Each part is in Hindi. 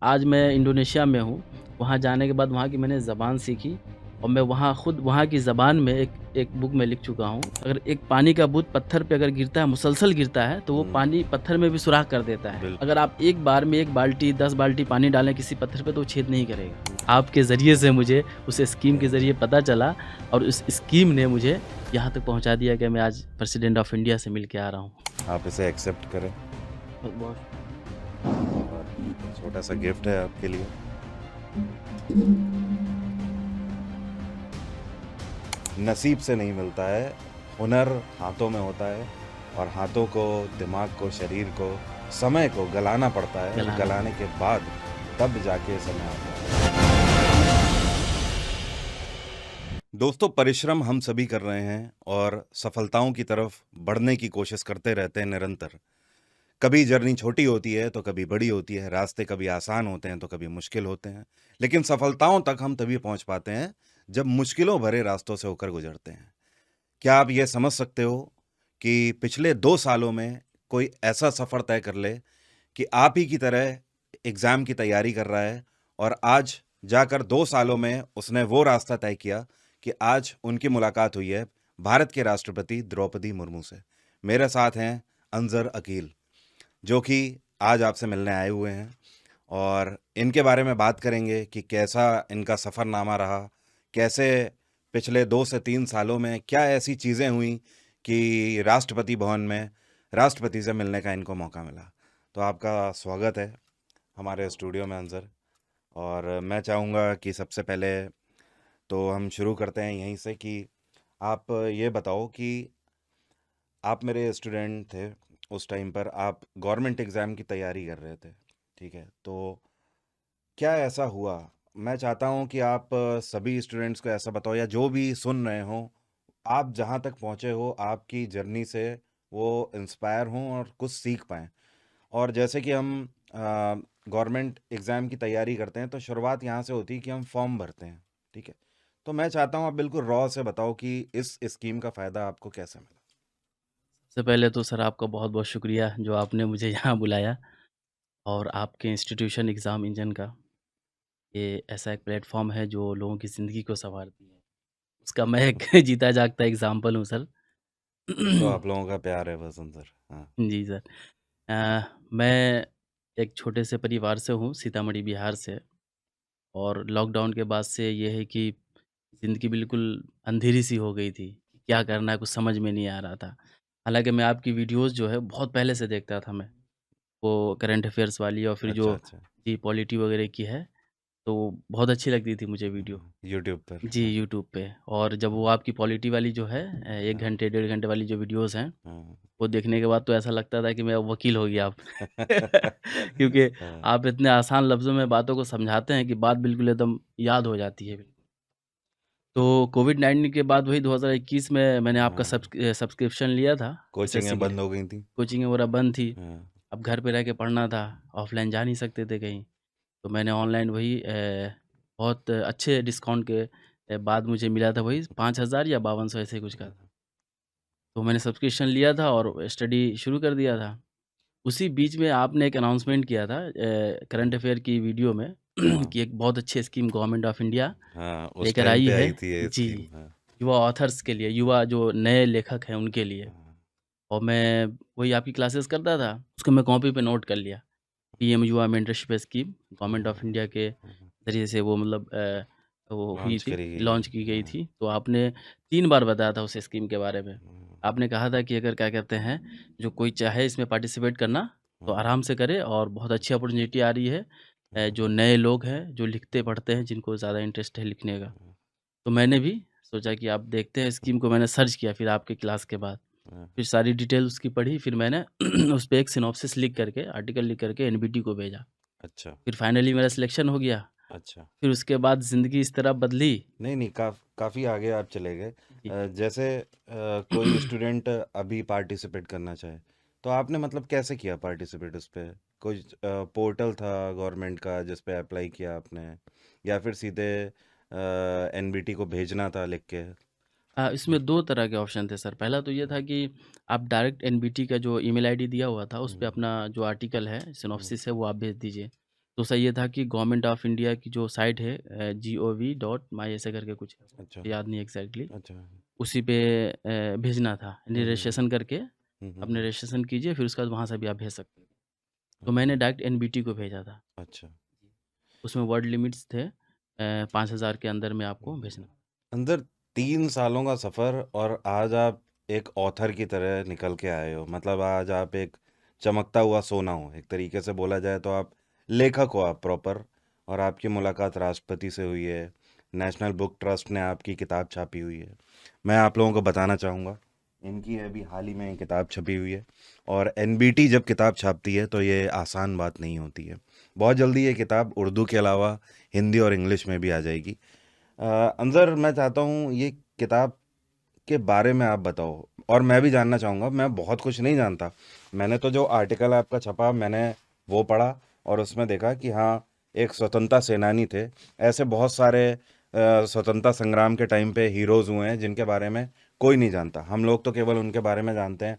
आज मैं इंडोनेशिया में हूँ, वहाँ जाने के बाद वहाँ की मैंने ज़बान सीखी और मैं वहाँ खुद वहाँ की ज़बान में एक एक बुक में लिख चुका हूँ। अगर एक पानी का बूँद पत्थर पे अगर गिरता है, मुसलसल गिरता है, तो वो हुँ, पानी पत्थर में भी सुराख कर देता है। बिल्कुल। अगर आप एक बार में 1 बाल्टी, 10 बाल्टी पानी डालें किसी पत्थर पे, तो वो छेद नहीं करेगा। आपके ज़रिए से मुझे उस स्कीम के ज़रिए पता चला और उस स्कीम ने मुझे यहाँ तक पहुँचा दिया कि मैं आज प्रेसिडेंट ऑफ इंडिया से मिल के आ रहा हूँ। आप इसे एक्सेप्ट करें बहुत और छोटा-सा गिफ्ट है आपके लिए। नसीब से नहीं मिलता है, हुनर हाथों में होता है और हाथों को, दिमाग को, शरीर को, समय को गलाना पड़ता है और गलाना गलाने के बाद तब जाके समय आता है। दोस्तों, परिश्रम हम सभी कर रहे हैं और सफलताओं की तरफ बढ़ने की कोशिश करते रहते हैं निरंतर। कभी जर्नी छोटी होती है तो कभी बड़ी होती है, रास्ते कभी आसान होते हैं तो कभी मुश्किल होते हैं, लेकिन सफलताओं तक हम तभी पहुंच पाते हैं जब मुश्किलों भरे रास्तों से होकर गुजरते हैं। क्या आप ये समझ सकते हो कि पिछले 2 सालों में कोई ऐसा सफर तय कर ले कि आप ही की तरह एग्जाम की तैयारी कर रहा है और आज जाकर 2 सालों में उसने वो रास्ता तय किया कि आज उनकी मुलाकात हुई है भारत के राष्ट्रपति द्रौपदी मुर्मू से। मेरे साथ हैं अंजर अकील, जो कि आज आपसे मिलने आए हुए हैं और इनके बारे में बात करेंगे कि कैसा इनका सफ़रनामा रहा, कैसे पिछले 2 से 3 सालों में क्या ऐसी चीज़ें हुई कि राष्ट्रपति भवन में राष्ट्रपति से मिलने का इनको मौका मिला। तो आपका स्वागत है हमारे स्टूडियो में अंजर, और मैं चाहूँगा कि सबसे पहले तो हम शुरू करते हैं यहीं से कि आप ये बताओ कि आप मेरे स्टूडेंट थे, उस टाइम पर आप गवर्नमेंट एग्ज़ाम की तैयारी कर रहे थे, ठीक है? तो क्या ऐसा हुआ? मैं चाहता हूँ कि आप सभी स्टूडेंट्स को ऐसा बताओ या जो भी सुन रहे हों, आप जहाँ तक पहुँचे हो, आपकी जर्नी से वो इंस्पायर हों और कुछ सीख पाएँ। और जैसे कि हम गवर्नमेंट एग्ज़ाम की तैयारी करते हैं, तो शुरुआत यहाँ से होती है कि हम फॉर्म भरते हैं, ठीक है? तो मैं चाहता हूँ आप बिल्कुल रॉ से बताओ कि इस स्कीम का फ़ायदा आपको कैसे मिला? सबसे पहले तो सर आपका बहुत-बहुत शुक्रिया जो आपने मुझे यहाँ बुलाया और आपके इंस्टीट्यूशन एग्ज़ाम इंजन का ये ऐसा एक प्लेटफ़ॉर्म है जो लोगों की ज़िंदगी को सँवारती है। उसका मैं एक जीता जागता एग्ज़ाम्पल हूँ सर। एक तो आप लोगों का प्यार है बस अंदर। हाँ। जी सर। मैं एक छोटे से परिवार से हूँ, सीतामढ़ी बिहार से और लॉकडाउन के बाद से ये है कि ज़िंदगी बिल्कुल अंधेरी-सी हो गई थी। क्या करना है कुछ समझ में नहीं आ रहा था। हालाँकि मैं आपकी वीडियोज़ जो है बहुत पहले से देखता था मैं। वो करंट अफ़ेयर्स वाली और फिर अच्छा, जो अच्छा। जी पॉलिटी वगैरह की है, तो बहुत अच्छी लगती थी मुझे वीडियो। यूट्यूब पर। जी, हाँ, यूट्यूब पे और जब वो आपकी पॉलिटी वाली जो है 1 हाँ, घंटे, डेढ़ घंटे वाली जो वीडियोज़ हैं, हाँ। वो देखने के बाद तो ऐसा लगता था कि मैं अब वकील हो गया अब। क्योंकि हाँ, आप इतने आसान लफ्ज़ों में बातों को समझाते हैं कि बात बिल्कुल एकदम याद हो जाती है। तो कोविड-19 के बाद वही 2021 में मैंने आपका हाँ। सब्सक्रिप्शन लिया था एसएससी कोचिंगें के लिए। बंद हो गई थी। कोचिंग वगैरह बंद थी, हाँ, अब घर पे रह के पढ़ना था, ऑफ़लाइन जा नहीं सकते थे कहीं। तो मैंने ऑनलाइन वही बहुत अच्छे डिस्काउंट के बाद मुझे मिला था वही 5000 या 5200 ऐसे ही कुछ का था। तो मैंने सब्सक्रिप्शन लिया था और स्टडी शुरू कर दिया था। उसी बीच में आपने एक अनाउंसमेंट किया था करंट अफ़ेयर की वीडियो में हाँ, कि एक बहुत अच्छी स्कीम गवर्नमेंट ऑफ इंडिया हाँ, उस लेकर टाइम आई पे है। आई थी ये जी, स्कीम। हाँ, युवा ऑथर्स के लिए, युवा जो नए लेखक हैं उनके लिए। हाँ, और मैं वही आपकी क्लासेस करता था, उसको मैं कॉपी पे नोट कर लिया। पीएम युवा मेंटरशिप स्कीम गवर्नमेंट ऑफ हाँ, इंडिया के हाँ, ज़रिए से वो मतलब वो हुई लॉन्च थी, करी गई है। लॉन्च की गई हाँ, थी। तो आपने 3 बार बताया था उस स्कीम के बारे में। हाँ, आपने कहा था कि अगर क्या कहते हैं, जो कोई चाहे इसमें पार्टिसिपेट करना, तो हाँ, आराम से करे और बहुत अच्छी अपॉर्च्युनिटी आ रही है। हाँ, जो नए लोग हैं, जो लिखते-पढ़ते हैं, जिनको ज़्यादा इंटरेस्ट है लिखने का। हाँ, तो मैंने भी सोचा कि आप देखते हैं स्कीम को मैंने सर्च किया फिर आपके क्लास के बाद। हाँ, फिर सारी डिटेल उसकी पढ़ी, फिर मैंने उस पे एक सिनॉप्सिस लिख करके, आर्टिकल लिख करके एनबीटी को भेजा। अच्छा, फिर फाइनली मेरा सिलेक्शन हो गया। अच्छा। फिर उसके बाद ज़िंदगी इस तरह बदली। नहीं, नहीं, काफ़ी आगे आप चले गए। जी। जैसे कोई स्टूडेंट अभी पार्टिसिपेट करना चाहे, तो आपने मतलब कैसे किया पार्टिसिपेट उस पे? कोई पोर्टल था गवर्नमेंट का जिस पे अप्लाई किया आपने, या फिर सीधे एनबीटी को भेजना था लिख के? इसमें 2 तरह के ऑप्शन थे सर। पहला तो ये था कि आप डायरेक्ट एनबीटी का जो ईमेल आईडी दिया हुआ था, उस पे हुँ, अपना जो आर्टिकल है, हुँ, सिनॉप्सिस है, वो आप भेज दीजिए। तो सर ये था कि गवर्नमेंट ऑफ इंडिया की जो साइट है gov.my ऐसे करके कुछ है, अच्छा, याद नहीं एग्ज़ैक्टली, अच्छा। उसी पे भेजना था। यानी हुँ, हुँ, हुँ। हुँ, रजिस्ट्रेशन करके हुँ, अपने हुँ। रजिस्ट्रेशन कीजिए, फिर उसके बाद वहाँ से भी आप भेज सकते हैं। तो मैंने अच्छा, डायरेक्ट एनबीटी को भेजा था। अच्छा। उसमें वर्ड लिमिट्स थे 5000 के अंदर में आपको हुँ। भेजना। अंदर 3 सालों का सफ़र और आज आप एक ऑथर की तरह निकल के आए हो। मतलब आज आप एक चमकता हुआ सोना हो। एक तरीके से बोला जाए तो आप लेखक हो आप प्रॉपर और आपकी मुलाकात राष्ट्रपति से हुई है। नेशनल बुक ट्रस्ट ने आपकी किताब छापी हुई है। मैं आप लोगों को बताना चाहूँगा, इनकी अभी हाल ही में एक किताब छपी हुई है और एनबीटी जब किताब छापती है तो ये आसान बात नहीं होती है। बहुत जल्दी ये किताब उर्दू के अलावा हिंदी और इंग्लिश में भी आ जाएगी। अंदर मैं चाहता हूँ ये किताब के बारे में आप बताओ और मैं भी जानना चाहूँगा। मैं बहुत कुछ नहीं जानता। मैंने तो जो आर्टिकल आपका छपा मैंने वो पढ़ा और उसमें देखा कि हाँ, एक स्वतंत्रता सेनानी थे। ऐसे बहुत सारे स्वतंत्रता संग्राम के टाइम पे हीरोज़ हुए हैं जिनके बारे में कोई नहीं जानता। हम लोग तो केवल उनके बारे में जानते हैं,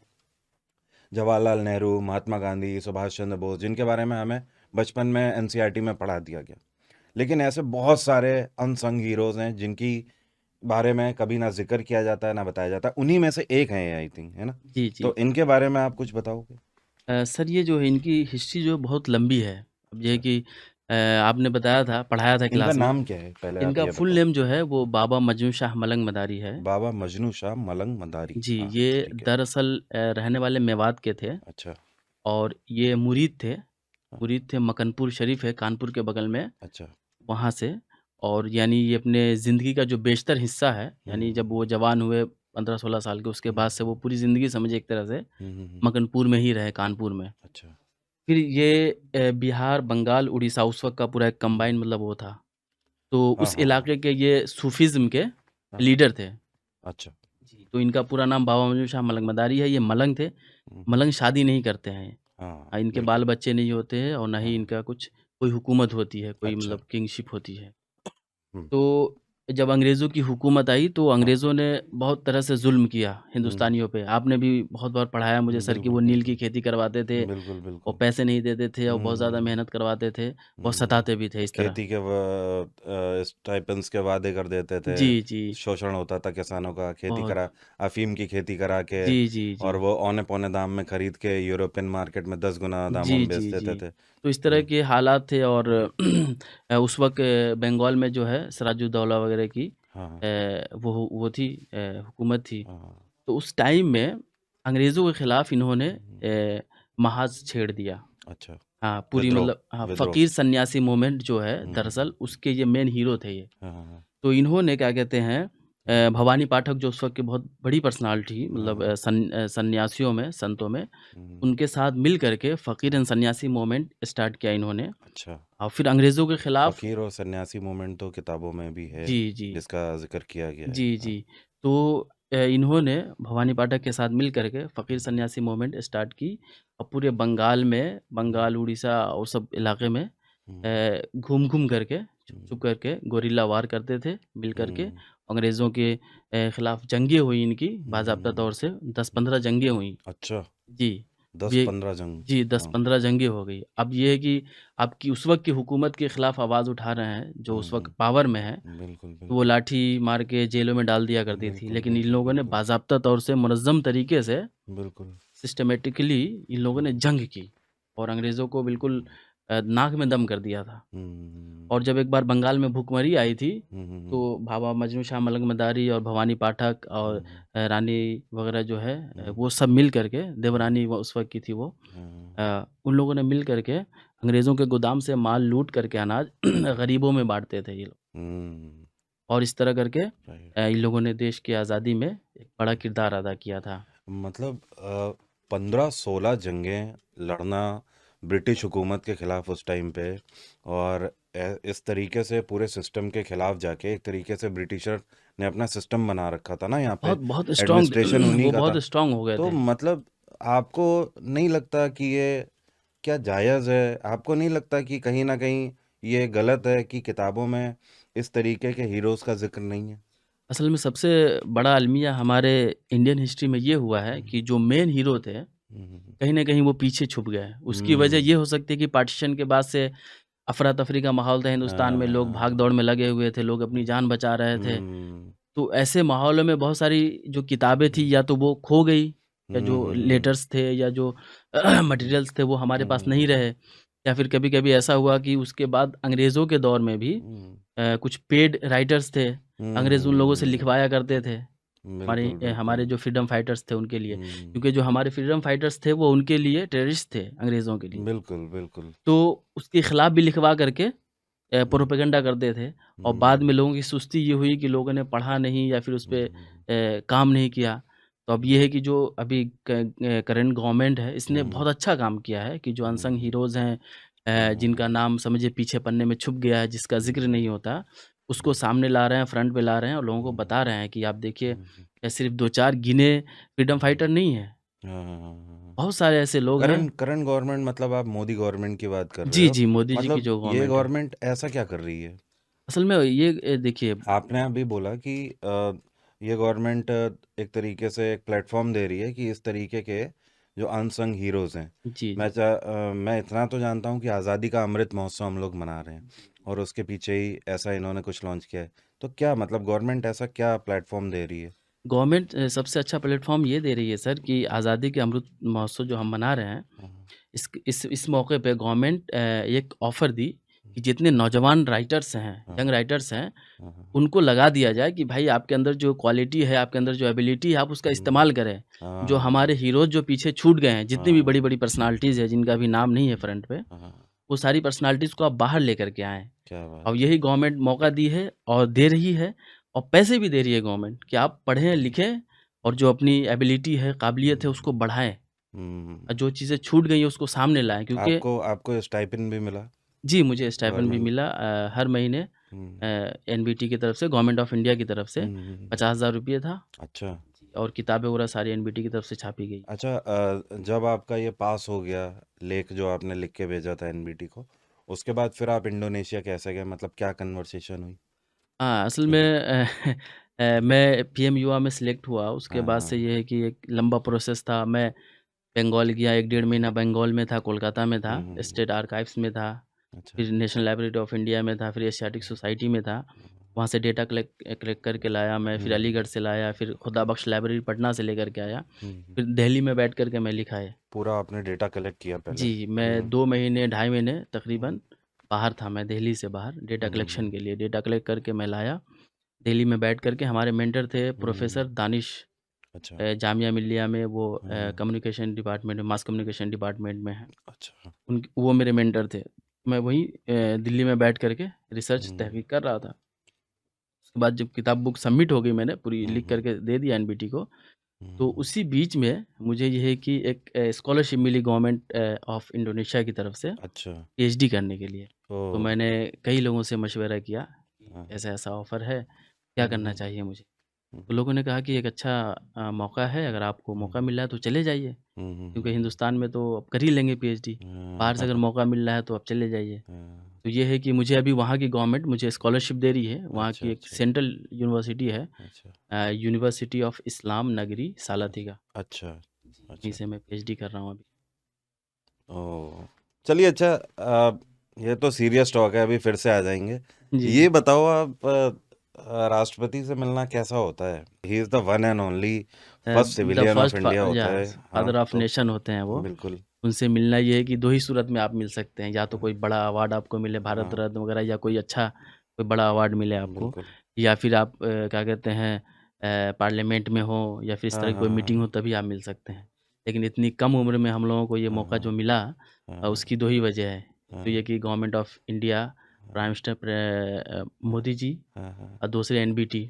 जवाहरलाल नेहरू, महात्मा गांधी, सुभाष चंद्र बोस, जिनके बारे में हमें बचपन में एनसीईआरटी में पढ़ा दिया गया। लेकिन ऐसे बहुत सारे अनसंग हीरोज़ हैं जिनकी बारे में कभी ना ज़िक्र किया जाता है, ना बताया जाता है। उन्हीं में से एक हैं ये, आई थिंक, है ना? जी, जी। तो इनके बारे में आप कुछ बताओगे? सर ये जो है इनकी हिस्ट्री जो है बहुत लंबी है। अब ये है अच्छा। कि आपने बताया था, पढ़ाया था इनका क्लास में। नाम क्या है? पहले आप इनका ये फुल बताओ। नेम जो है वो बाबा मजनू शाह मलंग मदारी है। बाबा मजनू शाह मलंग मदारी। जी, हाँ, ये ठीक है। दरअसल रहने वाले मेवात के थे अच्छा, और ये मुरीद थे। हाँ, मुरीद थे, मकनपुर शरीफ है कानपुर के बगल में, अच्छा। वहाँ से। और यानी ये अपने ज़िंदगी का जो बेशतर हिस्सा है, हुँ, यानी हुँ, जब हुँ। वो जवान हुए 15-16 साल के, उसके बाद हुँ, से वो पूरी ज़िंदगी समझिए एक तरह से हुँ, हुँ, हुँ। मकनपुर में ही रहे, कानपुर में। अच्छा। फिर ये बिहार, बंगाल, उड़ीसा उस वक़्त का पूरा एक हुँ। कंबाइन मतलब वो था। तो हाँ, उस हाँ, हाँ। इलाके के ये सूफ़ीज़्म के हाँ, लीडर थे। अच्छा। जी। तो इनका पूरा नाम बाबा मंजूर शाह मलंग मदारी है, ये मलंग थे। हुँ, हुँ। मलंग शादी नहीं करते हैं। हाँ, इनके बिल्कुल। बाल-बच्चे नहीं होते हैं और ना ही हाँ, इनका कुछ कोई हुकूमत होती है, कोई अच्छा। मतलब किंगशिप होती है। हुँ। तो जब अंग्रेज़ों की हुकूमत आई तो हाँ, अंग्रेज़ों ने बहुत तरह से ज़ुल्म किया हुँ। हिंदुस्तानियों पे। आपने भी बहुत बार पढ़ाया मुझे सर कि बिल्कुल, वो नील की बिल्कुल। खेती करवाते थे बिल्कुल, और बिल्कुल। पैसे नहीं देते थे और बहुत ज़्यादा हुँ। मेहनत करवाते थे, बहुत हुँ। सताते भी थे इस तरह। खेती के स्टाइपेंड्स के वादे कर देते थे। जी, जी। शोषण होता था किसानों का, खेती बहुत। करा अफ़ीम की खेती करा के जी, जी, जी। और वो औने-पौने दाम में खरीद के यूरोपियन मार्केट में 10 गुना दामों जी, में बेच जी, देते जी। थे। तो इस तरह हुँ, के हालात थे और उस वक़्त बंगाल में जो है सिराजुद्दौला वगैरह की हाँ, हाँ, वो थी हुकूमत थी। हाँ, हाँ। तो उस टाइम में अंग्रेज़ों के खिलाफ इन्होंने हुँ, महाज़ छेड़ दिया। अच्छा, हाँ, पूरी विद्रोह, मतलब हाँ, विद्रोह। फ़कीर सन्यासी मूवमेंट जो है हुँ, हुँ, दरअसल हुँ। उसके ये मेन हीरो थे ये। हाँ, हाँ, हाँ। तो इन्होंने क्या कहते हैं हुँ, भवानी पाठक जो उस वक़्त की बहुत बड़ी पर्सनैलिटी हाँ, मतलब हाँ। सन्यासियों में, संतों में, हुँ, उनके साथ मिल कर के फ़कीर एंड सन्यासी मूवमेंट स्टार्ट किया इन्होंने अच्छा। और फिर अंग्रेज़ों के खिलाफ। फ़कीर और सन्यासी मूवमेंट तो किताबों में भी है, जी, जी। जिसका ज़िक्र किया गया है। जी, हाँ। जी। तो इन्होंने भवानी पाठक के साथ मिल कर के फ़कीर हुँ, सन्यासी मूवमेंट स्टार्ट की और पूरे बंगाल में, हुँ, बंगाल, उड़ीसा और सब इलाके में हुँ, घूम-घूम करके, हुँ, छुप-छुप करके गोरिल्ला वार करते थे मिल कर के। हुँ, अंग्रेज़ों के खिलाफ जंगें हुई इनकी हुँ, हुँ, बाज़ाब्ता हुँ, तौर से हुँ। 10-15 जंगें हुई। अच्छा, जी। अब ये 10-15 जंग। जी, हाँ। 10-15 जंगें हो गई। अब ये है कि आपकी उस वक़्त की हुकूमत के खिलाफ आवाज़ उठा रहे हैं, जो हुँ, उस वक़्त हुँ। पावर में है, बिल्कुल, तो वो बिल्कुल। लाठी मार के जेलों में डाल दिया करती थी। बिल्कुल, लेकिन इन बिल्कुल, लोगों ने बिल्कुल। बाज़ाब्ता तौर से मुनज़्ज़म तरीके से बिल्कुल। सिस्टमैटिकली इन लोगों हुँ, ने जंग की और अंग्रेज़ों को बिल्कुल नाक में दम कर दिया था। हुँ, और जब एक बार बंगाल में भुखमरी आई थी, हुँ, हुँ, तो हुँ, बाबा मजनू शाह मलंग मदारी और भवानी पाठक और हुँ, रानी वगैरह जो है हुँ, वो सब मिल कर के, हुँ, देवरानी वो उस वक़्त की थी वो, हाँ, उन लोगों ने मिल कर के अंग्रेज़ों के गोदाम से माल लूट करके अनाज गरीबों में बाँटते थे ये लोग। हुँ, और इस तरह करके राइट। इन लोगों ने देश की आज़ादी में एक बड़ा किरदार अदा किया था। मतलब 15-16 जंगें लड़ना ब्रिटिश हुकूमत के ख़िलाफ़ उस टाइम पे और इस तरीके से पूरे सिस्टम के ख़िलाफ़ जाके एक तरीके से ब्रिटिशर ने अपना सिस्टम बना रखा था ना यहाँ पे, बहुत बहुत स्ट्रॉन्ग एडमिनिस्ट्रेशन उन्हीं वो का बहुत था। स्ट्रॉन्ग हो गए तो थे। मतलब आपको नहीं लगता कि ये क्या जायज़ है? आपको नहीं लगता कि कहीं न कहीं ये गलत है कि किताबों में इस तरीके के हीरोज़ का ज़िक्र नहीं है? असल में सबसे बड़ा अलमिया हमारे इंडियन हिस्ट्री में ये हुआ है हुँ, कि जो मेन हीरो थे, हुँ, हुँ, कहीं न कहीं वो पीछे छुप गए। उसकी वजह हुँ, ये हो सकती है कि पार्टीशन के बाद से अफ़रा-तफ़री का माहौल था हिंदुस्तान में, लोग हाँ। भाग-दौड़ में लगे हुए थे, लोग अपनी जान बचा रहे थे। हुँ। तो ऐसे माहौल में बहुत सारी जो किताबें थी हुँ। या तो वो खो गई, या जो हुँ, हुँ, हुँ। लेटर्स थे या जो हुँ। मटेरियल्स थे वो हमारे हुँ, पास हुँ, नहीं हुँ। रहे। या फिर कभी-कभी ऐसा हुआ कि उसके बाद अंग्रेज़ों के दौर में भी हुँ। कुछ पेड राइटर्स थे, हुँ, अंग्रेज़ उन लोगों से हुँ, लिखवाया करते थे। बिल्कुल, हमारे बिल्कुल। जो फ्रीडम फाइटर्स थे उनके लिए। हुँ। क्योंकि जो हमारे फ्रीडम फाइटर्स थे वो उनके लिए टेररिस्ट थे, अंग्रेज़ों के लिए। बिल्कुल, बिल्कुल। तो उसके खिलाफ भी लिखवा करके हुँ, प्रोपेगेंडा करते थे। और बाद हुँ, में लोगों की सुस्ती ये हुई कि लोगों ने पढ़ा नहीं या फिर उस पे हुँ, काम नहीं किया। तो अब ये है कि जो अभी करंट गवर्नमेंट है, इसने हुँ, बहुत अच्छा काम किया है कि जो अनसंग हुँ। हीरोज़ हैं, हाँ, हाँ, जिनका हाँ। नाम समझिए पीछे पन्ने में छुप गया है, जिसका हुँ, ज़िक्र हुँ, नहीं होता, उसको हुँ, सामने ला रहे हैं, फ्रंट पे ला रहे हैं और लोगों को हुँ, बता रहे हैं कि आप देखिए, हुँ, हुँ, सिर्फ़ 2-4 गिने फ्रीडम हुँ। फाइटर नहीं हैं, हाँ, हाँ, हाँ, हाँ, हाँ। बहुत सारे ऐसे लोग हैं। करंट करंट गवर्नमेंट मतलब आप मोदी गवर्नमेंट की बात कर रहे जी, हो। जी, मोदी जी की मतलब जो ये गवर्नमेंट है। गवर्नमेंट ऐसा क्या कर रही है? असल में ये देखिए। आपने अभी बोला कि ये गवर्नमेंट एक तरीके से एक प्लेटफॉर्म दे रही है कि इस तरीके के जो अनसंग हीरोज़ हैं, जी, जी। मैं इतना तो जानता हूँ कि आज़ादी का अमृत महोत्सव हम लोग मना रहे हैं और उसके पीछे ही ऐसा इन्होंने कुछ लॉन्च किया है। तो क्या मतलब गवर्नमेंट ऐसा क्या प्लेटफॉर्म दे रही है? गवर्नमेंट सबसे अच्छा प्लेटफ़ॉर्म ये दे रही है सर कि आज़ादी के अमृत महोत्सव जो हम मना रहे हैं, हाँ, इस मौके पे गवर्नमेंट एक ऑफ़र दी कि जितने नौजवान राइटर्स हैं, हाँ, यंग हाँ, राइटर्स हैं, हाँ, हाँ, उनको लगा दिया जाए कि भाई आपके अंदर जो क्वालिटी है, आपके अंदर जो एबिलिटी है, आप उसका हुँ, इस्तेमाल करें। जो हाँ, हमारे हीरोज़ जो पीछे छूट गए हैं, जितनी भी हाँ, बड़ी-बड़ी पर्सनैलिटीज़ हैं, जिनका अभी नाम नहीं है फ्रंट पे, हाँ, वो सारी पर्सनैलिटीज़ को आप बाहर लेकर के आएँ। क्या और बात है! यही गवर्नमेंट मौका दी है और दे रही है, और पैसे भी दे रही है गवर्नमेंट कि आप पढ़ें, लिखें और जो अपनी एबिलिटी है, काबिलियत है, उसको बढ़ाएँ। और हुँ, जो चीज़ें छूट गई हैं, उसको सामने लाएँ, क्योंकि आपको आपको स्टाइपेंड भी मिला जी, मुझे स्टाइपेंड भी गवर्नमेंट मिला हर महीने हुँ, एनबीटी की तरफ से, गवर्नमेंट ऑफ इंडिया की तरफ से हुँ, हुँ, हुँ, हुँ। 50,000 रुपये था। अच्छा। जी, और किताबें वगैरह सारी एनबीटी की तरफ से छापी गई। अच्छा जब आपका ये पास हो गया लेख जो आपने लिख के भेजा था एनबीटी को, उसके बाद फिर आप इंडोनेशिया कैसे गए? मतलब क्या कन्वर्सेशन हुई? हाँ, असल में शुरू मैं पीएम युवा में सिलेक्ट हुआ, उसके हाँ, बाद हाँ, से हाँ। ये है कि एक लंबा प्रोसेस था। मैं बंगाल गया, 1 डेढ़ महीना बंगाल में था, कोलकाता में था, हुँ, हुँ, हुँ। स्टेट आर्काइव्स में था, अच्छा। फिर नेशनल लाइब्रेरी ऑफ इंडिया में था, फिर एशियाटिक सोसाइटी में था। वहाँ से डेटा कलेक्ट कलेक्ट करके लाया मैं, हुँ, फिर हुँ, अलीगढ़ से लाया, फिर खुदा बख्श लाइब्रेरी पटना से लेकर के आया, हुँ, हुँ। फिर दिल्ली में बैठ कर के मैं लिखा है। पूरा आपने डेटा कलेक्ट किया पहले। जी, मैं हुँ, 2 महीने, ढाई महीने हुँ, तकरीबन बाहर था, मैं दिल्ली से बाहर डेटा कलेक्शन हुँ, के लिए। डेटा कलेक्ट करके मैं लाया, दिल्ली में बैठ कर के। हमारे मेंटर थे हुँ। प्रोफ़ेसर दानिश, अच्छा। जामिया मिल्लिया में वो हाँ, कम्युनिकेशन डिपार्टमेंट में, मास कम्युनिकेशन डिपार्टमेंट में हैं। अच्छा। वो मेरे मेंटर थे। मैं वहीं दिल्ली में बैठ कर के रिसर्च हुँ, तहकीक कर रहा था। उसके बाद जब किताब बुक सबमिट हो गई, मैंने पूरी हुँ, लिख कर हुँ, के दे दिया एनबीटी को, तो हुँ। उसी बीच में मुझे ये है कि एक स्कॉलरशिप मिली गवर्नमेंट ऑफ इंडोनेशिया की तरफ से अच्छा। पीएचडी करने के लिए। तो ओह! मैंने कई लोगों से मशवरा किया कि हाँ, ऐसा-ऐसा ऑफ़र है, क्या हुँ, करना हुँ, चाहिए मुझे? हुँ, तो लोगों ने कहा कि एक अच्छा मौका है, अगर आपको हुँ, मौका मिल रहा है तो चले जाइए, हुँ, हुँ, क्योंकि हुँ, हिंदुस्तान में तो आप कर ही लेंगे पीएचडी। हुँ। बाहर से अगर मौका मिल रहा है तो आप चले जाइए। हाँ, तो ये है कि मुझे अभी वहाँ की गवर्नमेंट मुझे स्कॉलरशिप दे रही है, वहाँ अच्छा, की एक अच्छा, सेंट्रल यूनिवर्सिटी है, अच्छा, यूनिवर्सिटी ऑफ इस्लाम नगरी सालातिगा। अच्छा, जी, वहीं अच्छा। से मैं पीएचडी कर रहा हूँ अभी। ओह! चलिए अच्छा ये तो सीरियस टॉक है अभी फिर से आ जाएँगे। जी, ये जी। बताओ आप राष्ट्रपति से मिलना कैसा होता है? He is the one and only first the civilian of first India होता है। हाँ, फादर ऑफ तो नेशन होते हैं वो। बिल्कुल। उनसे मिलना ये है कि 2 ही सूरत में आप मिल सकते हैं, या तो हाँ, कोई बड़ा अवार्ड आपको मिले, भारत हाँ, रत्न वगैरह, या कोई अच्छा कोई बड़ा अवार्ड मिले आपको, बिल्कुल। या फिर आप क्या कहते हैं पार्लियामेंट में हो या फिर इस हाँ, तरह की हाँ, कोई हाँ, मीटिंग हो हाँ, तभी आप मिल सकते हैं। लेकिन इतनी कम उम्र में हम लोगों को ये हाँ, मौका जो हाँ, मिला, हाँ, उसकी 2 ही वजह है। एक तो हाँ, ये कि government of India, prime minister हाँ, मोदी जी, हाँ, हाँ, और दूसरे एनबीटी,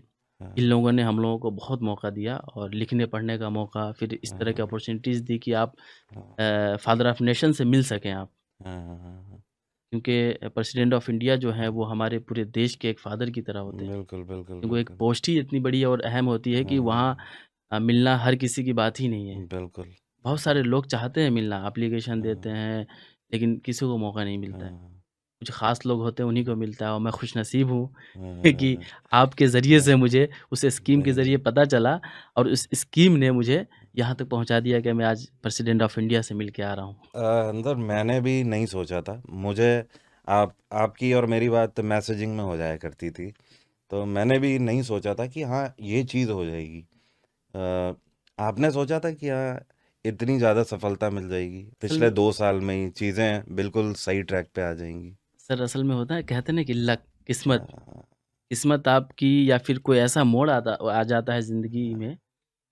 इन हाँ, लोगों ने हम लोगों को बहुत मौका दिया और लिखने-पढ़ने का मौका, फिर इस तरह की हाँ, अपॉर्च्युनिटीज़ दी कि आप हाँ, फादर ऑफ नेशन से मिल सकें आप। हाँ, हाँ, हाँ, क्योंकि प्रेसिडेंट ऑफ इंडिया जो हैं वो हमारे पूरे देश के एक फादर की तरह होते हैं। बिल्कुल, बिल्कुल, क्योंकि एक बिल्कुल। पोस्ट ही इतनी बड़ी और अहम होती है कि हाँ, वहाँ मिलना हर किसी की बात ही नहीं है। बिल्कुल। बहुत सारे लोग चाहते हैं मिलना, एप्लीकेशन देते हाँ, हैं, लेकिन किसी को मौका नहीं मिलता है। हाँ, कुछ ख़ास लोग होते हैं, उन्हीं को मिलता है, और मैं खुशनसीब हूँ कि हाँ, आपके ज़रिए हाँ, से मुझे उस स्कीम के नहीं। ज़रिए पता चला, और उस स्कीम ने मुझे यहाँ तक पहुँचा दिया कि मैं आज प्रेसिडेंट ऑफ इंडिया से मिल के आ रहा हूँ। अंदर मैंने भी नहीं सोचा था। मुझे आपकी और मेरी बात मैसेजिंग में हो जाया करती थी, तो मैंने भी नहीं सोचा था कि हाँ, ये चीज़ हो जाएगी। आपने सोचा था कि हाँ, इतनी ज़्यादा सफलता मिल जाएगी, असल पिछले 2 साल में ही चीज़ें बिल्कुल सही ट्रैक पे आ जाएँगी? सर असल में होता है, कहते हैं ना कि लक, किस्मत, हाँ, किस्मत आपकी या फिर कोई ऐसा मोड़ आ जाता है ज़िंदगी में,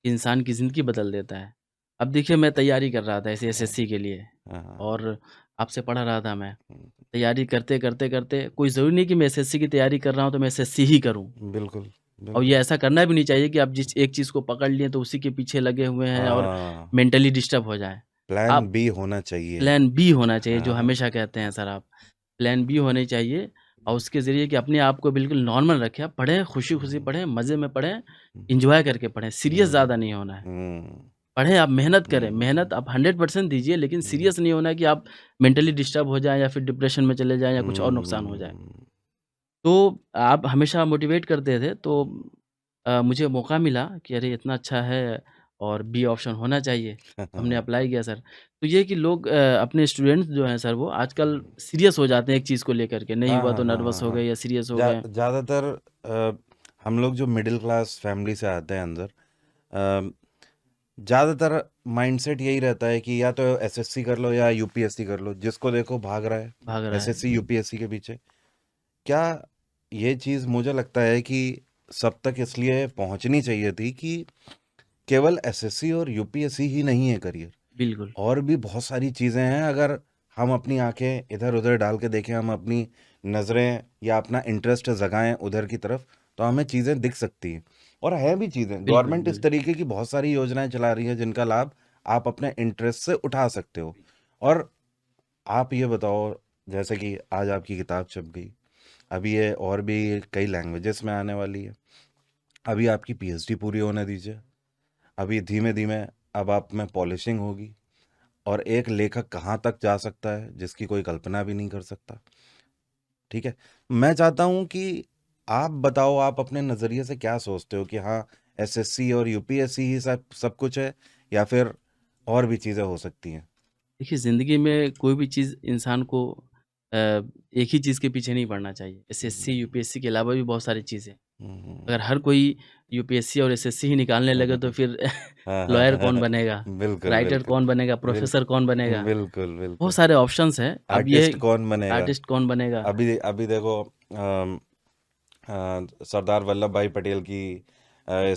कि इंसान की ज़िंदगी बदल देता है। अब देखिए मैं तैयारी कर रहा था ऐसे हाँ, एसएससी के लिए हाँ, और आपसे पढ़ रहा था मैं। हुँ, तैयारी करते कोई ज़रूरी नहीं कि मैं एसएससी की तैयारी कर रहा हूँ तो मैं एसएससी ही करूँ। बिल्कुल, और ये बिल्कुल। ऐसा करना भी नहीं चाहिए कि आप जिस एक चीज़ को पकड़ लिए तो उसी के पीछे लगे हुए हैं और हाँ, मेंटली डिस्टर्ब हो जाएँ। प्लान आप बी होना चाहिए। प्लान बी होना चाहिए जो हाँ, हमेशा कहते हैं सर आप। प्लान बी होनी चाहिए और उसके ज़रिए कि अपने आप को बिल्कुल नॉर्मल रखें। आप पढ़ें, खुशी-खुशी हुँ, पढ़ें, मज़े में पढ़ें, हुँ, एन्जॉय करके पढ़ें, सीरियस हुँ, ज़्यादा नहीं होना है। हुँ, पढ़ें, आप मेहनत करें, हुँ, मेहनत आप 100% दीजिए लेकिन हुँ, सीरियस नहीं होना है कि आप मेंटली डिस्टर्ब हो जाएँ या फिर डिप्रेशन में चले जाएँ या कुछ और नुकसान हो जाए। हुँ। तो आप हमेशा मोटिवेट करते थे तो मुझे मौका मिला कि अरे इतना अच्छा है और बी ऑप्शन होना चाहिए। हमने अप्लाई किया सर। तो ये है कि लोग अपने स्टूडेंट्स जो हैं सर वो आजकल सीरियस हो जाते हैं एक चीज़ को लेकर के, नहीं हाँ, हुआ हाँ, तो हाँ, हाँ, नर्वस हो हाँ। गए या सीरियस हो गए। ज़्यादातर हम लोग जो मिडिल क्लास फैमिली से आते हैं अंदर, अ, ज़्यादातर माइंडसेट यही रहता है कि या तो एसएससी कर लो या यूपीएससी कर लो, जिसको देखो भाग रहा है भाग रहा है। एसएससी यूपीएससी के पीछे। क्या ये चीज़ मुझे लगता है कि सब तक इसलिए पहुंचनी चाहिए थी कि केवल एसएससी और यूपीएससी ही नहीं है करियर, बिल्कुल, और भी बहुत सारी चीज़ें हैं। अगर हम अपनी आंखें इधर उधर डाल के देखें, हम अपनी नज़रें या अपना इंटरेस्ट जगाएं उधर की तरफ, तो हमें चीज़ें दिख सकती हैं। और हैं भी चीज़ें, बिल्कुल, गवर्नमेंट इस बिल्कुल। तरीके की बहुत सारी योजनाएं चला रही है जिनका लाभ आप अपने इंटरेस्ट से उठा सकते हो। और आप ये बताओ, जैसे कि आज आपकी किताब छप गई, अभी ये और भी कई लैंग्वेजेस में आने वाली है, अभी आपकी पीएचडी पूरी होने दीजिए, अभी धीमे धीमे अब आप में पॉलिशिंग होगी, और एक लेखक कहाँ तक जा सकता है जिसकी कोई कल्पना भी नहीं कर सकता। ठीक है, मैं चाहता हूँ कि आप बताओ, आप अपने नज़रिए से क्या सोचते हो कि हाँ, एसएससी और यूपीएससी ही सब सब कुछ है, या फिर और भी चीज़ें हो सकती हैं? देखिए ज़िंदगी में कोई भी चीज़ इंसान को अ, एक ही चीज़ के पीछे नहीं पड़ना चाहिए। एसएससी, हम्म, यूपीएससी के अलावा भी बहुत सारी चीज़ें हैं। हम्म, अगर हर कोई यूपीएससी और एसएससी ही निकालने लगे तो फिर हाँ, हाँ, लॉयर कौन हाँ, बनेगा? बिल्कुल, राइटर बिल्कुल, कौन बनेगा? बिल प्रोफ़ेसर कौन बनेगा? बिल्कुल, बहुत बिल्कुल। सारे ऑप्शंस हैं। अब ये आर्टिस्ट कौन बनेगा? आर्टिस्ट कौन बनेगा? अभी अभी देखो, सरदार वल्लभ भाई पटेल की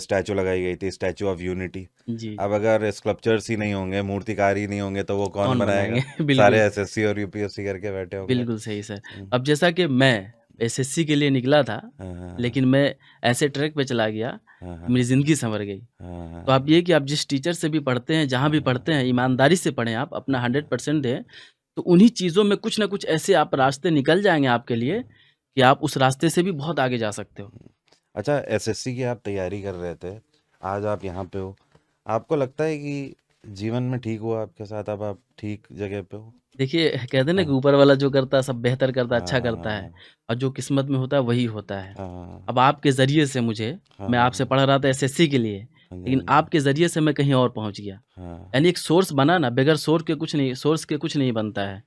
स्टैचू लगाई गई थी, स्टैचू ऑफ यूनिटी। जी, अब अगर स्कल्पचर्स ही नहीं होंगे, मूर्तिकार ही नहीं होंगे, तो वो कौन कौन बनाएगा? बनाएँगे? सारे बिल्कुल, एसएससी और यूपीएससी करके बैठे होंगे। बिल्कुल सही सर। हम्म, अब जैसा कि मैं एसएससी के लिए निकला था, हाँ, हाँ, लेकिन मैं ऐसे ट्रैक पे चला गया, हाँ, हाँ, कि मेरी हाँ, ज़िंदगी सँवर गई। तो आप हाँ, ये कि आप जिस टीचर से भी पढ़ते हैं, जहाँ भी हाँ, पढ़ते हैं, ईमानदारी से पढ़ें आप, अपना हाँ, 100% दें, तो उन्हीं चीज़ों में कुछ न कुछ ऐसे आप रास्ते निकल जाएँगे आपके लिए, कि आप उस रास्ते से भी बहुत आगे जा सकते हो। अच्छा, एसएससी की आप तैयारी कर रहे थे, आज आप यहाँ पे हो, आपको लगता है कि जीवन में ठीक हुआ आपके साथ, अब आप ठीक जगह पे हो? देखिए, कहते हैं ना कि हाँ, ऊपर वाला जो करता है, सब बेहतर करता है, हाँ, अच्छा हाँ, करता है हाँ, और जो किस्मत में होता है, वही होता है। हाँ, अब आपके ज़रिए से मुझे हाँ, मैं हाँ, आपसे पढ़ रहा था एसएससी के लिए, हाँ जी, हाँ लेकिन जी, आपके ज़रिए से मैं कहीं और पहुँच गया। हाँ, यानी एक सोर्स बना ना, बगैर सोर्स के कुछ नहीं बनता है।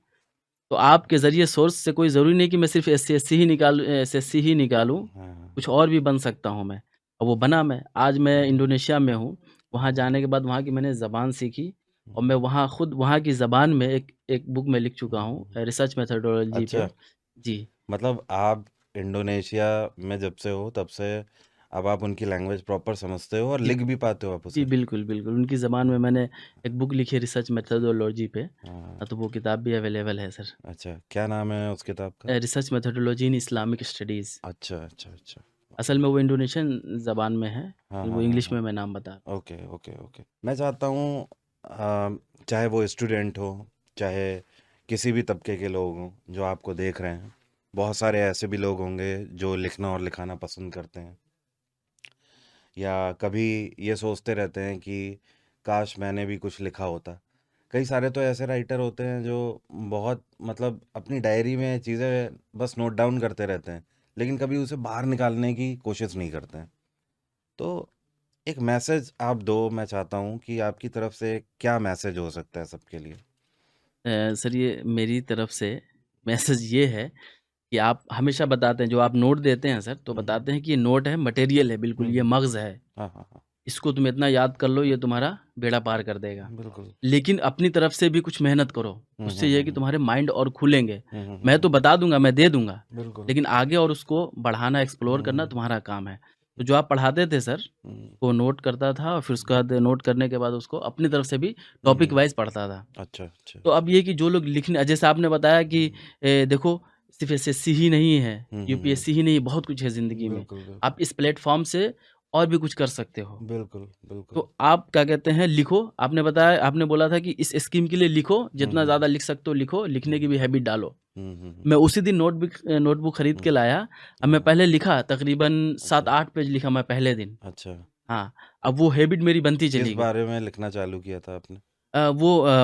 तो आपके ज़रिए सोर्स से कोई ज़रूरी नहीं कि मैं सिर्फ़ एसएससी ही निकालूँ, हाँ, कुछ और भी बन सकता हूँ मैं। और वो बना मैं। आज मैं इंडोनेशिया में हूँ, वहाँ जाने के बाद वहाँ की मैंने ज़बान सीखी और मैं वहाँ खुद वहाँ की ज़बान में एक एक बुक में लिख चुका हूँ रिसर्च मेथोडोलॉजी पे। अच्छा, जी। मतलब आप इंडोनेशिया में जब से हो तब से अब आप उनकी लैंग्वेज प्रॉपर समझते हो और जी, लिख भी पाते हो आप जी, उसे? बिल्कुल, बिल्कुल। उनकी ज़बान में मैंने एक बुक लिखी है रिसर्च मेथोडोलॉजी पे। हाँ, तो वो किताब भी अवेलेबल है सर। अच्छा, क्या नाम है उस किताब का? रिसर्च मेथोडोलॉजी इन इस्लामिक स्टडीज़। अच्छा, अच्छा, अच्छा। असल में वो इंडोनेशियन ज़बान में है, हाँ, वो हाँ, हाँ, इंग्लिश हाँ। में मैं नाम बता रहा हूँ। Okay, okay, okay. मैं चाहता हूँ, चाहे वो स्टूडेंट हो, चाहे किसी भी तबके के लोग हों जो आपको देख रहे हैं, बहुत सारे ऐसे भी लोग होंगे जो लिखना और लिखाना पसंद करते हैं, या कभी ये सोचते रहते हैं कि काश मैंने भी कुछ लिखा होता। कई सारे तो ऐसे राइटर होते हैं जो बहुत, मतलब अपनी डायरी में चीज़ें बस नोट डाउन करते रहते हैं, लेकिन कभी उसे बाहर निकालने की कोशिश नहीं करते हैं। तो एक मैसेज आप दो, मैं चाहता हूँ कि आपकी तरफ से क्या मैसेज हो सकता है सबके लिए? सर ये मेरी तरफ से मैसेज ये है कि आप हमेशा बताते हैं, जो आप नोट देते हैं सर, तो बताते हैं कि ये नोट है, मटेरियल है बिल्कुल, ये मगज़ है। हाँ, हाँ, हाँ। इसको तुम इतना याद कर लो, ये तुम्हारा बेड़ा पार कर देगा। बिल्कुल। लेकिन अपनी तरफ से भी कुछ मेहनत करो, हुँ, उससे हुँ, ये है हुँ, कि हुँ। तुम्हारे माइंड और खुलेंगे। हुँ, हुँ, हुँ, मैं हुँ। तो बता दूँगा, मैं दे दूँगा, बिल्कुल। लेकिन आगे और उसको बढ़ाना, एक्सप्लोर करना हुँ, तुम्हारा काम है। तो जो आप पढ़ाते थे सर, हुँ, वो नोट करता था और फिर उसके बाद नोट करने के बाद उसको अपनी तरफ से भी टॉपिक हुँ। वाइज़ पढ़ता था। अच्छा, अच्छा, तो अच्छा। अब ये कि जो लोग लिखने, जैसे आपने बताया कि हुँ। देखो सिर्फ़ एसएससी ही नहीं है, हुँ, हुँ, हुँ। यूपीएससी ही नहीं है, बहुत कुछ है ज़िंदगी में। बिल्कुल, आप बिल्कुल। इस प्लेटफ़ॉर्म से और भी कुछ कर सकते हो। बिल्कुल, बिल्कुल। तो आप क्या कहते हैं, लिखो। आपने बताया, आपने बोला था कि इस स्कीम के लिए लिखो, हुँ, जितना हुँ। ज़्यादा लिख सकते हो लिखो, लिखने की हुँ। भी हैबिट डालो। हुँ, हुँ, हुँ। मैं उसी दिन नोटबुक खरीद हुँ। के लाया। अब मैं हाँ, पहले लिखा तकरीबन अच्छा, 7-8 पेज लिखा मैं पहले दिन। अच्छा। हाँ, अब वो हैबिट मेरी बनती किस चली गई। बारे में लिखना चालू किया था आपने?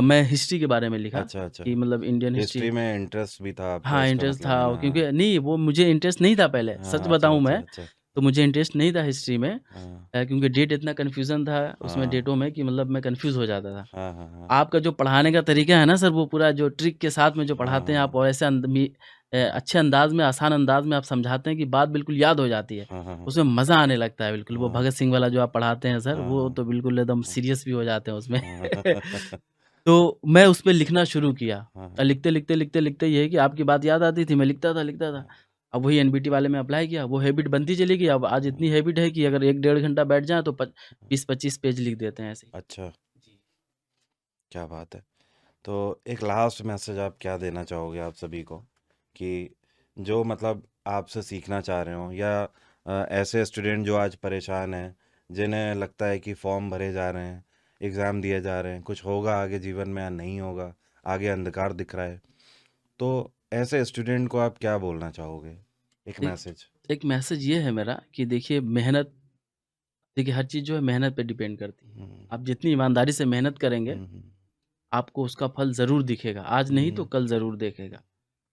मैं हिस्ट्री के बारे में लिखा अच्छा, अच्छा। कि मतलब इंडियन हिस्ट्री। हिस्ट्री में इंटरेस्ट भी था आपका हाँ, इसका इंटरेस्ट मतलब, था, है ना? हाँ। क्योंकि नहीं, वो मुझे इंटरेस्ट नहीं था पहले, सच हाँ, अच्छा, बताऊँ अच्छा, मैं, अच्छा। तो मुझे इंटरेस्ट नहीं था हिस्ट्री में। हाँ, क्योंकि डेट इतना कन्फ्यूज़न था उसमें हाँ। डेटों में कि मतलब मैं कन्फ्यूज़ हो जाता था। हाँ, हाँ, हाँ। आपका जो पढ़ाने का तरीका है ना सर, वो पूरा जो ट्रिक के साथ में जो हाँ, पढ़ाते हैं आप, हाँ। और ऐसे अच्छे अंदाज़ में, आसान अंदाज़ में आप समझाते हैं कि बात बिल्कुल याद हो जाती है। हाँ, हाँ, हाँ। उसमें मज़ा आने लगता है बिल्कुल। वो हाँ, भगत सिंह वाला जो आप पढ़ाते हैं सर, हाँ, वो हाँ। तो बिल्कुल एकदम हाँ, सीरियस भी हो जाते हैं उसमें। हाँ। तो मैं उसपे लिखना शुरू किया। हाँ, हाँ। लिखते ये है कि आपकी बात याद आती थी, मैं लिखता था। अब वही एनबीटी वाले में अप्लाई किया, वो हैबिट बनती चली गई। अब आज इतनी हैबिट है कि अगर 1 डेढ़ घंटा बैठ जाएँ तो 20-25 पेज लिख देते हैं ऐसे ही। अच्छा, जी। क्या बात है। तो एक लास्ट मैसेज आप क्या देना चाहोगे आप सभी को, कि जो मतलब आपसे सीखना चाह रहे हो, या ऐसे स्टूडेंट जो आज परेशान हैं, जिन्हें लगता है कि फॉर्म भरे जा रहे हैं, एग्ज़ाम दिए जा रहे हैं, कुछ होगा आगे जीवन में या नहीं होगा, आगे अंधकार दिख रहा है, तो ऐसे स्टूडेंट को आप क्या बोलना चाहोगे, एक एक मैसेज? एक मैसेज ये है मेरा कि देखिए, मेहनत, देखिए हर चीज़ जो है मेहनत पे डिपेंड करती है। हम्म, आप जितनी ईमानदारी से मेहनत करेंगे, हम्म, आपको उसका फल ज़रूर दिखेगा। आज नहीं तो हम्म, कल ज़रूर दिखेगा।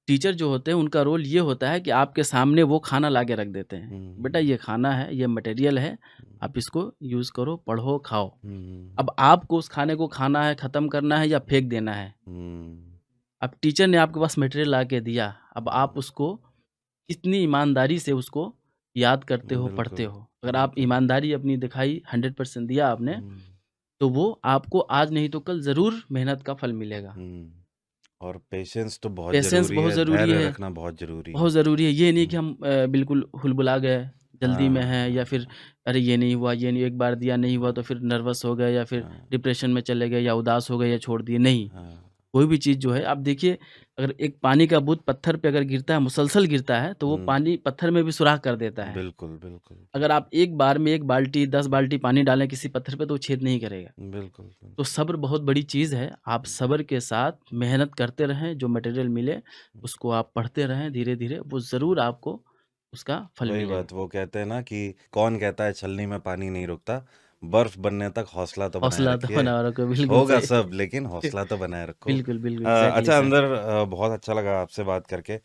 टीचर जो होते हैं उनका रोल ये होता है कि आपके सामने वो खाना ला के रख देते हैं। बेटा हम्म, ये खाना है, ये मटेरियल है, आप इसको यूज़ करो, पढ़ो, खाओ। हम्म, अब आपको उस खाने को खाना है, ख़त्म करना है या फेंक देना है। हम्म, अब टीचर ने आपके पास मटेरियल ला के दिया, अब आप उसको कितनी ईमानदारी से उसको याद करते हो, पढ़ते बिल्कुल, हो। अगर आप बिल्कुल, ईमानदारी अपनी दिखाई, 100% दिया आपने, हम्म, तो वो आपको आज नहीं तो कल ज़रूर मेहनत का फल मिलेगा। हम्म। और पेशेंस तो बहुत पेशेंस ज़रूरी बहुत है, ज़रूरी धैर्य है, रखना बहुत ज़रूरी है। बहुत ज़रूरी है। ये नहीं कि हुँ। हम बिल्कुल हुलबुला गए, जल्दी हाँ, में हाँ, हैं, या फिर हाँ, अरे ये नहीं हुआ, ये नहीं, एक बार दिया नहीं हुआ हाँ, तो फिर नर्वस हो गए, या फिर हाँ, डिप्रेशन में चले गए, या उदास हो गए, या छोड़ दिए, नहीं। हाँ। कोई भी चीज़ जो है, आप देखिए, अगर एक पानी का बूँद पत्थर पे अगर गिरता है, मुसलसल गिरता है, तो वो हुँ, पानी पत्थर में भी सुराख कर देता है। बिल्कुल, बिल्कुल, अगर आप एक बार में 1 बाल्टी, 10 बाल्टी पानी डालें किसी पत्थर पे, तो वो छेद नहीं करेगा। बिल्कुल, तो बिल्कुल। सब्र बहुत बड़ी चीज़ है। आप हुँ, सब्र के साथ मेहनत करते रहें, जो मटेरियल मिले हुँ। उसको आप पढ़ते रहें धीरे-धीरे, वो ज़रूर आपको उसका फल वही मिलेगा। बात, वो कहते हैं ना कि कौन कहता है छलनी में पानी नहीं रुकता, बर्फ़ बनने तक हौसला तो बनाए हौसला तो रखिए। बना रखो, बिल्कुल होगा सही। सब, लेकिन हौसला तो बनाए रखो। बिल्कुल, बिल्कुल, एग्ज़ैक्टली अच्छा, सर। अंदर बहुत अच्छा लगा आपसे बात करके।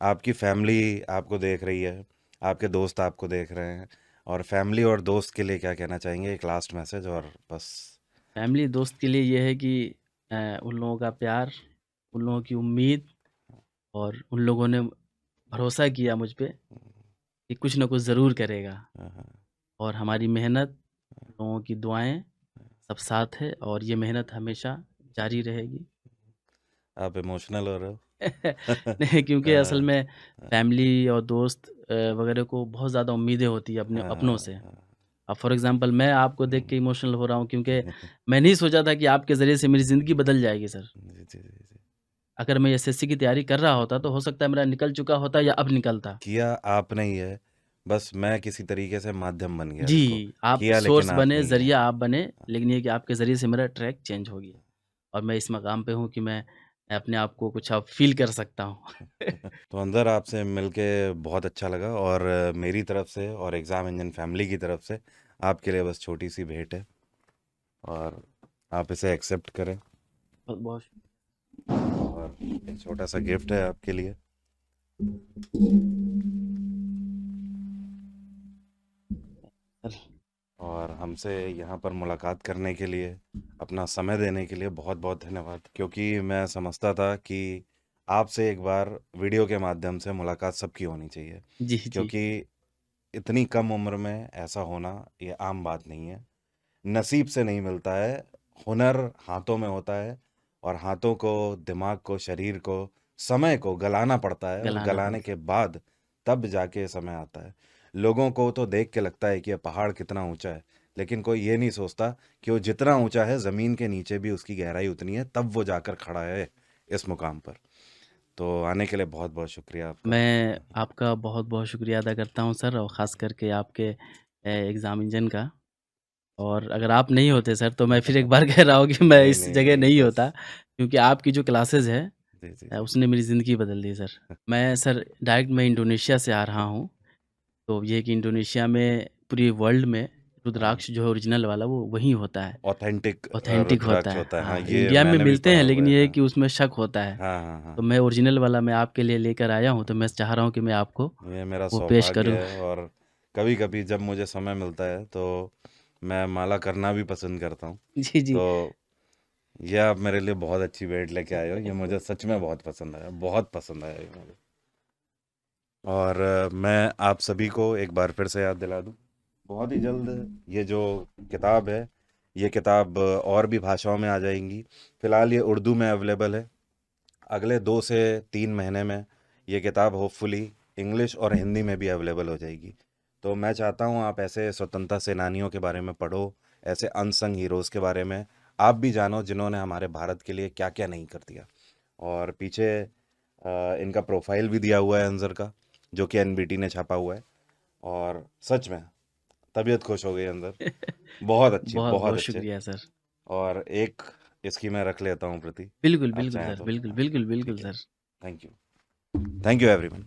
आपकी फैमिली आपको देख रही है, आपके दोस्त आपको देख रहे हैं, और फैमिली और दोस्त के लिए क्या कहना चाहेंगे? एक लास्ट मैसेज और बस। फैमिली, दोस्त के लिए ये है कि उन लोगों का प्यार, उन लोगों की उम्मीद, और उन लोगों ने भरोसा किया मुझ पे कि कुछ ना कुछ ज़रूर करेगा, हाँ, हाँ, और हमारी मेहनत, उन लोगों की दुआएँ सब साथ है, और ये मेहनत हमेशा जारी रहेगी। आप इमोशनल हो रहे हो। नहीं, क्योंकि असल हाँ, में हाँ, फैमिली और दोस्त वगैरह को बहुत ज़्यादा उम्मीदें होती है अपने अपनों हाँ, से। हाँ, अब फॉर एग्ज़ाम्पल मैं आपको देख हुँ। के इमोशनल हो रहा हूँ, क्योंकि मैं नहीं सोचा था कि आपके ज़रिए से मेरी ज़िंदगी बदल जाएगी सर। जी, जी, जी, जी। अगर मैं एसएससी की तैयारी कर रहा होता तो हो सकता है मेरा निकल चुका होता या अब निकलता। किया आपने ही है, बस मैं किसी तरीके से माध्यम बन गया, देखो। जी, आप किया लेकिन सोर्स बने, आपने ही है। ज़रिया आप बने, लेकिन ये है कि आपके ज़रिए से मेरा ट्रैक चेंज हो गया, और मैं इस मकाम पे हूँ कि मैं अपने आप को कुछ अब फ़ील कर सकता हूँ। तो अंदर आपसे मिलके बहुत अच्छा लगा, और मेरी तरफ से और एग्ज़ाम इंजन फैमिली की तरफ से आपके लिए बस छोटी-सी भेंट है, और आप इसे एक्सेप्ट करें, बहुत-बहुत और एक छोटा-सा गिफ्ट है आपके लिए। शुक्रिया। और हमसे यहाँ पर मुलाकात करने के लिए, अपना समय देने के लिए बहुत-बहुत धन्यवाद। क्योंकि मैं समझता था कि आपसे एक बार वीडियो के माध्यम से मुलाकात सबकी होनी चाहिए, जी, जी। क्योंकि इतनी कम उम्र में ऐसा होना ये आम बात नहीं है। नसीब से नहीं मिलता है, हुनर हाथों में होता है और हाथों को, दिमाग को, शरीर को, समय को गलाना पड़ता है और गलाना गलाने पड़ता के बाद तब जाके समय आता है। लोगों को तो देख के लगता है कि ये पहाड़ कितना ऊंचा है, लेकिन कोई ये नहीं सोचता कि वो जितना ऊंचा है ज़मीन के नीचे भी उसकी गहराई उतनी है, तब वो जाकर खड़ा है इस मुकाम पर। तो आने के लिए बहुत बहुत शुक्रिया आपका। मैं आपका बहुत-बहुत शुक्रिया अदा करता हूँ सर, और ख़ास करके आपके एग्ज़ाम इंजन का। और अगर आप नहीं होते सर, तो मैं फिर एक बार कह रहा हूँ कि मैं नहीं इस नहीं जगह नहीं, नहीं बस। होता, क्योंकि आपकी जो क्लासेज़ है जी जी जी। उसने मेरी ज़िंदगी बदल दी सर। मैं सर डायरेक्ट मैं इंडोनेशिया से आ रहा हूँ। तो ये कि इंडोनेशिया में पूरी वर्ल्ड में हाँ, रुद्राक्ष जो है ओरिजिनल वाला वो वहीं होता है, ऑथेंटिक ऑथेंटिक होता रुद्राक्ष है। होता है। हाँ, हाँ, ये इंडिया में मैंने भी मिलते पढ़ा हैं, हुआ लेकिन है। ये है हाँ कि उसमें शक होता है। हाँ हाँ हाँ। तो मैं ओरिजिनल वाला मैं आपके लिए लेकर आया हूँ, तो मैं चाह रहा हूँ कि मैं आपको ये मेरा वो पेश सौभाग्य करूँ। है, और कभी कभी जब मुझे समय मिलता है तो मैं माला करना भी पसंद करता हूँ। जी, जी। तो ये आप मेरे लिए बहुत अच्छी भेंट लेके आए हो, ये मुझे सच में बहुत पसंद आया, बहुत पसंद आया ये मुझे। और मैं आप सभी को एक बार फिर से याद दिला दूं, बहुत ही जल्द ये जो किताब है, ये किताब और भी भाषाओं में आ जाएंगी। फिलहाल ये उर्दू में अवेलेबल है। अगले 2 से 3 महीने में ये किताब होपफुली इंग्लिश और हिंदी में भी अवेलेबल हो जाएगी। तो मैं चाहता हूँ आप ऐसे स्वतंत्रता सेनानियों के बारे में पढ़ो, ऐसे अनसंग हीरोज़ के बारे में आप भी जानो, जिन्होंने हमारे भारत के लिए क्या क्या नहीं कर दिया। और पीछे इनका प्रोफाइल भी दिया हुआ है अंजर का, जो कि एनबीटी ने छापा हुआ है। और सच में तबीयत खुश हो गई अंदर, बहुत अच्छी, बहुत बहुत-बहुत अच्छे। शुक्रिया सर। और एक इसकी मैं रख लेता हूँ प्रति, बिल्कुल, आप बिल्कुल चाहें सर। तो। बिल्कुल, हाँ, बिल्कुल, ठीक बिल्कुल है। Sir. Thank you, thank you everyone.